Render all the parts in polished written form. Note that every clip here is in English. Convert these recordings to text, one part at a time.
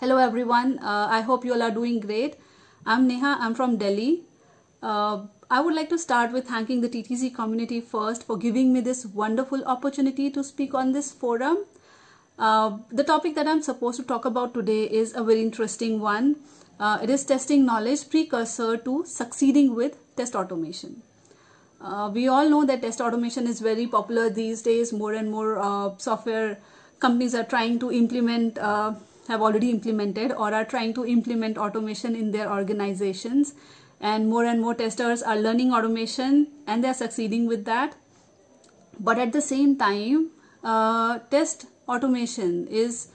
Hello everyone, I hope you all are doing great. I'm Neha, I'm from Delhi. I would like to start with thanking the TTC community first for giving me this wonderful opportunity to speak on this forum. The topic that I'm supposed to talk about today is a very interesting one. It is testing knowledge precursor to succeeding with test automation. We all know that test automation is very popular these days. More and more software companies are trying to implement have already implemented or are trying to implement automation in their organizations, and more testers are learning automation and they are succeeding with that. But at the same time, test automation is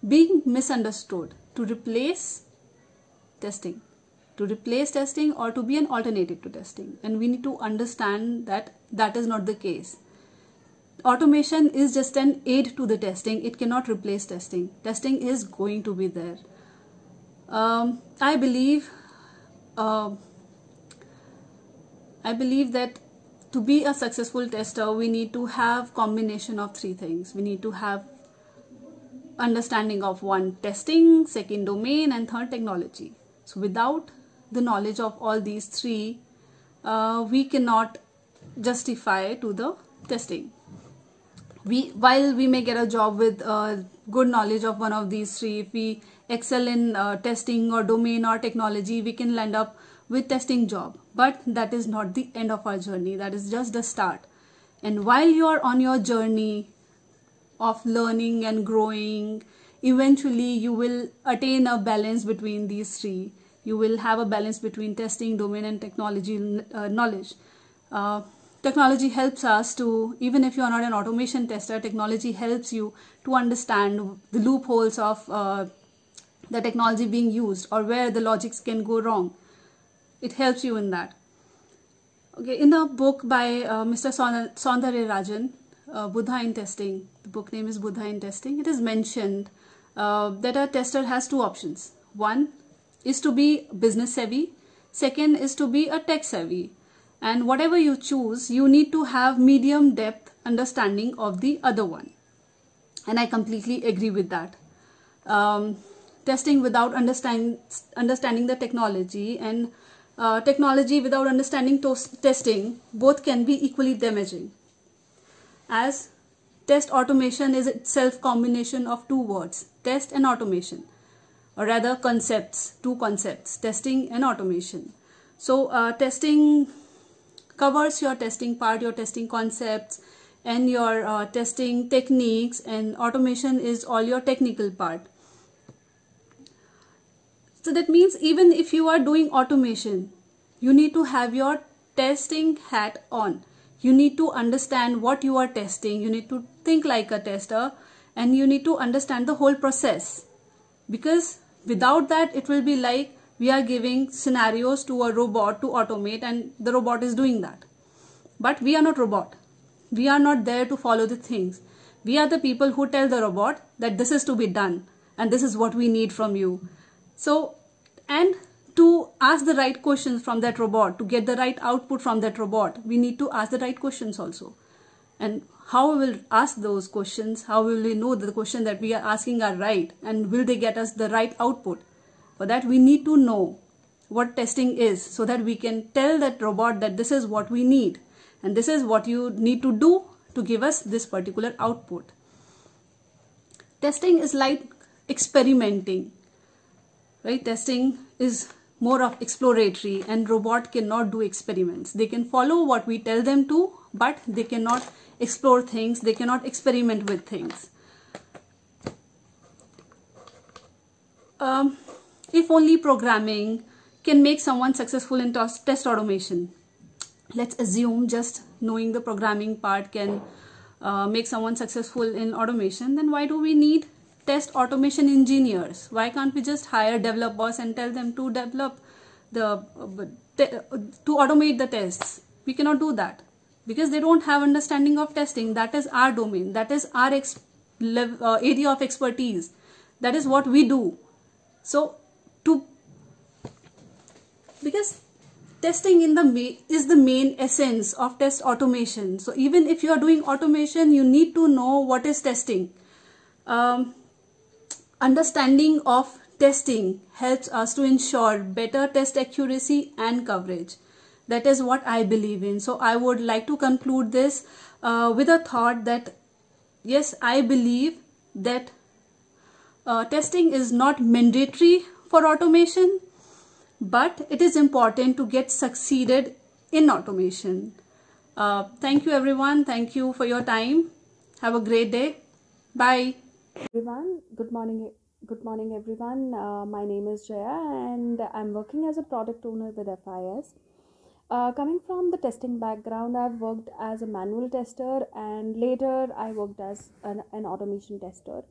being misunderstood to replace testing or to be an alternative to testing, and we need to understand that that is not the case. Automation is just an aid to the testing. It cannot replace testing. Testing is going to be there. I believe that to be a successful tester, we need to have combination of three things. We need to have understanding of one, testing, second, domain, and third, technology. So without the knowledge of all these three, we cannot justify to the testing. While we may get a job with good knowledge of one of these three, if we excel in testing or domain or technology, we can land up with testing job. But that is not the end of our journey. That is just the start. And while you are on your journey of learning and growing, eventually you will attain a balance between these three. You will have a balance between testing, domain, and technology knowledge. Technology helps us to, even if you are not an automation tester, technology helps you to understand the loopholes of the technology being used or where the logics can go wrong. It helps you in that. Okay, in the book by Mr. Soundarya Rajan, Buddha in Testing, the book name is Buddha in Testing, it is mentioned that a tester has two options. One is to be business savvy, second is to be a tech savvy. And whatever you choose, you need to have medium depth understanding of the other one. And I completely agree with that. Testing without understanding the technology and technology without understanding testing, both can be equally damaging. As test automation is itself combination of two words, test and automation, or rather concepts, two concepts, testing and automation. So testing covers your testing part, your testing concepts, and your testing techniques, and automation is all your technical part. So that means even if you are doing automation, you need to have your testing hat on. You need to understand what you are testing. You need to think like a tester, and you need to understand the whole process. Because without that, it will be like we are giving scenarios to a robot to automate, and the robot is doing that. But we are not robot. We are not there to follow the things. We are the people who tell the robot that this is to be done and this is what we need from you. So, and to ask the right questions from that robot, to get the right output from that robot, we need to ask the right questions also. And how we will ask those questions, how will we know that the question that we are asking are right, and will they get us the right output? For that, we need to know what testing is, so that we can tell that robot that this is what we need and this is what you need to do to give us this particular output. Testing is like experimenting, right? Testing is more of exploratory, and robot cannot do experiments. They can follow what we tell them to, but they cannot explore things, they cannot experiment with things. If only programming can make someone successful in test automation, let's assume just knowing the programming part can make someone successful in automation, then why do we need test automation engineers? Why can't we just hire developers and tell them to develop to automate the tests? We cannot do that because they don't have understanding of testing. That is our domain. That is our area of expertise. That is what we do. So because testing is the main essence of test automation. So even if you are doing automation, you need to know what is testing. Understanding of testing helps us to ensure better test accuracy and coverage. That is what I believe in. So I would like to conclude this with a thought that yes, I believe that testing is not mandatory for automation, but it is important to get succeeded in automation. Thank you everyone. Thank you for your time. Have a great day. Bye. Everyone, good morning. Good morning, everyone. My name is Jaya, and I'm working as a product owner with FIS. Coming from the testing background, I've worked as a manual tester, and later I worked as an automation tester.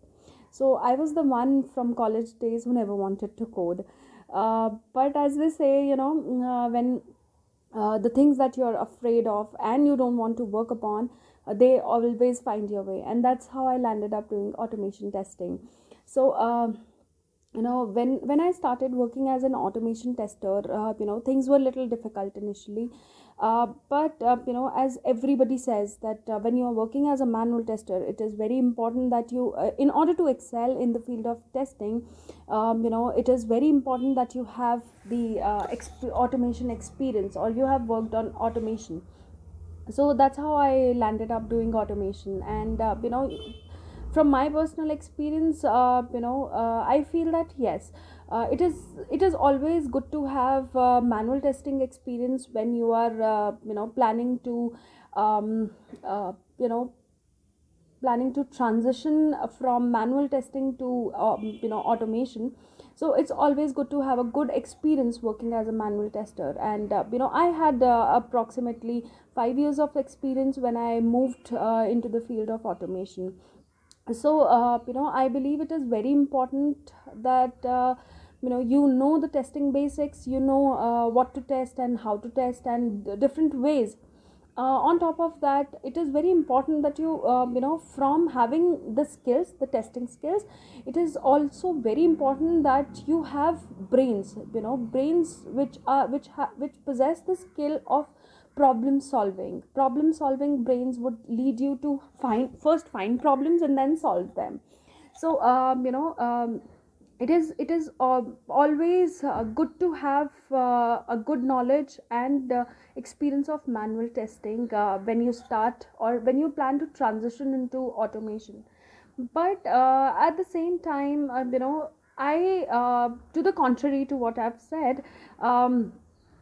So I was the one from college days who never wanted to code. But as they say, when the things that you're afraid of and you don't want to work upon, they always find your way, and that's how I landed up doing automation testing. So when I started working as an automation tester, things were a little difficult initially, but as everybody says that when you are working as a manual tester, it is very important that you in order to excel in the field of testing, it is very important that you have the automation experience, or you have worked on automation. So that's how I landed up doing automation. And from my personal experience, I feel that yes, it is always good to have manual testing experience when you are planning to um, uh, you know planning to transition from manual testing to automation. So it's always good to have a good experience working as a manual tester. And I had approximately 5 years of experience when I moved into the field of automation. So I believe it is very important that the testing basics, what to test and how to test, and the different ways. On top of that, it is very important that you from having the skills, the testing skills, it is also very important that you have brains which possess the skill of problem solving brains would lead you to find problems and then solve them. So it is always good to have a good knowledge and experience of manual testing when you start or when you plan to transition into automation. But at the same time, I to the contrary to what I've said,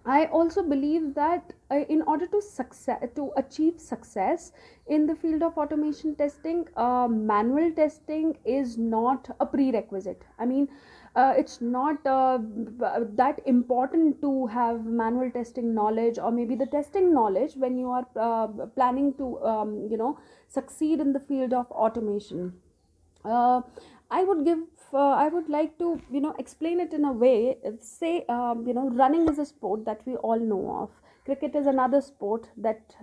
I also believe that in order to achieve success in the field of automation testing, manual testing is not a prerequisite. I mean, it's not that important to have manual testing knowledge, or maybe the testing knowledge, when you are planning to succeed in the field of automation. uh, I would like to explain it in a way. Say running is a sport that we all know of. Cricket is another sport that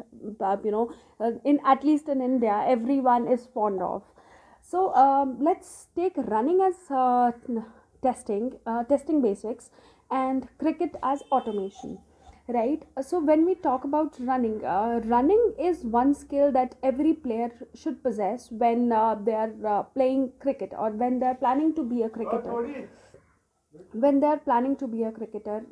in at least in India everyone is fond of. So let's take running as testing basics, and cricket as automation, right? So when we talk about running is one skill that every player should possess when they are playing cricket, or when they are planning to be a cricketer. When they are planning to be a cricketer,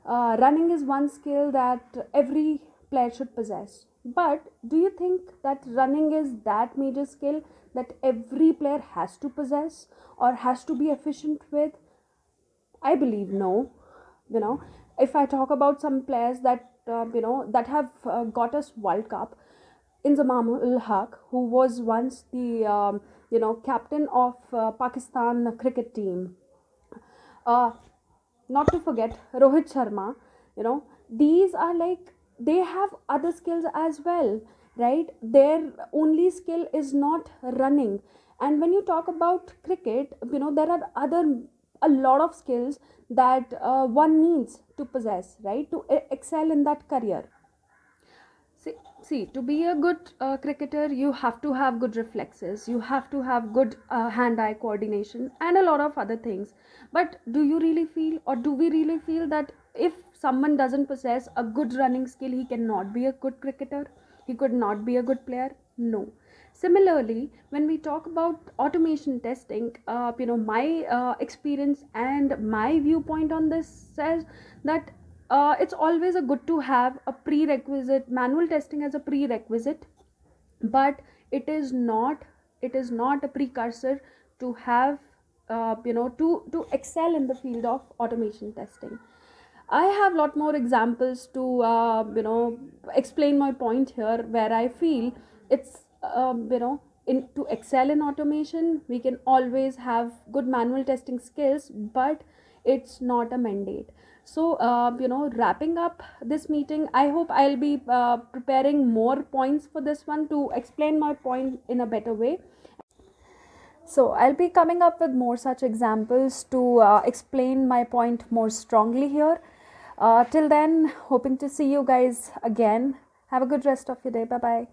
running is one skill that every player should possess. But do you think that running is that major skill that every player has to possess or has to be efficient with? I believe no. If I talk about some players that that have got us World Cup, Inzamam ul Haq, who was once the captain of Pakistan cricket team. Uh, Not to forget Rohit Sharma. These are like, they have other skills as well, right? Their only skill is not running. And when you talk about cricket, there are other a lot of skills that one needs to possess, right, to excel in that career. See, to be a good cricketer, you have to have good reflexes, you have to have good hand-eye coordination, and a lot of other things. But do you really feel, or do we really feel, that if someone doesn't possess a good running skill, he cannot be a good cricketer? He could not be a good player? No. Similarly, when we talk about automation testing, my experience and my viewpoint on this says that it's always a good to have a prerequisite manual testing as a prerequisite, but it is not a precursor to have to excel in the field of automation testing. I have a lot more examples to explain my point here, where I feel it's in to excel in automation we can always have good manual testing skills, but it's not a mandate. So wrapping up this meeting, I hope I'll be preparing more points for this one to explain my point in a better way. So I'll be coming up with more such examples to explain my point more strongly here. Till then, hoping to see you guys again. Have a good rest of your day. Bye bye.